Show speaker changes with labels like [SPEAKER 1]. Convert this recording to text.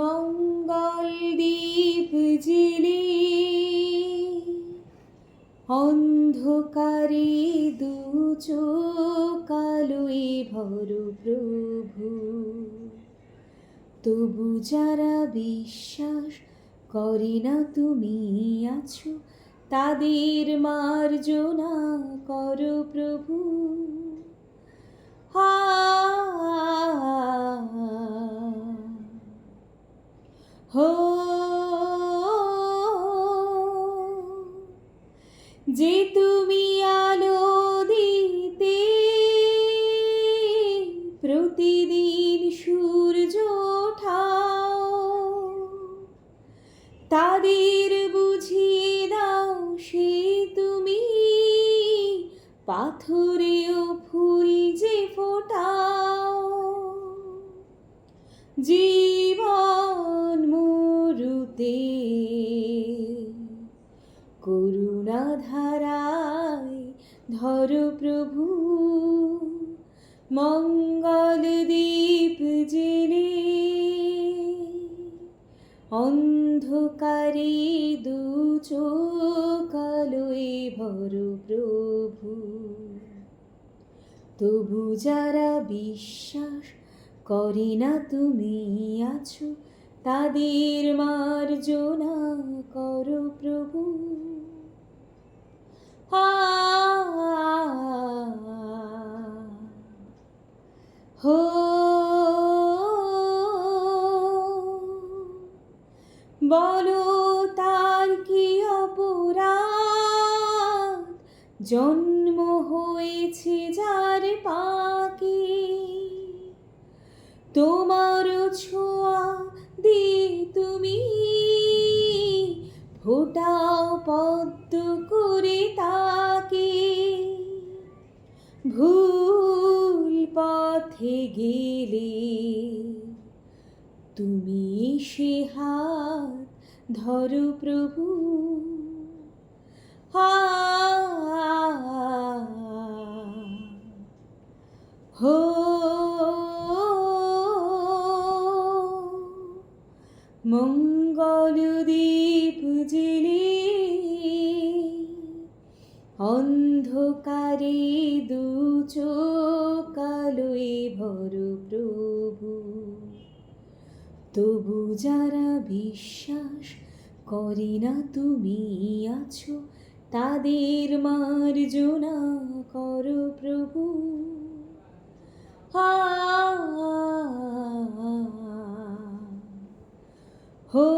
[SPEAKER 1] মঙ্গল দীপ জেলে অন্ধকারে দু চোখ আলোয় ভর প্রভু। তবু যারা বিশ্বাস করে না তুমি আছো, তাদের মার্জনা করো প্রভু। হো যে তুমি আলো দিতে প্রতিদিন সূর্য ওঠাও, তাদের বুঝিয়ে দাও সে তুমি পাথরেও ফুল যে ফোটাও। জীবন মরুতে করুণা ধারায় ধরো প্রভু। মঙ্গল দীপ জেলে অন্ধকারে দু চোখ আলোয় ভরো প্রভু। তবু যারা বিশ্বাস করে না তুমি আছো, তাদের মার্জনা করো প্রভু। হো বলো তার কি অপরাধ, জন্ম হয়েছে যার পাকে। তোমার ছোঁয়া দিয়ে তুমি ফোটাও পদ্ম করে তাকে। ভুল পথে গেলে তুমি সে হাত ধরো প্রভু। হো মঙ্গল দীপ জেলে অন্ধকারে দু চোখ আলোয় ভরো প্রভু। তবু যারা বিশ্বাস করে না তুমি আছো, তাদের মার্জনা করো প্রভু। হো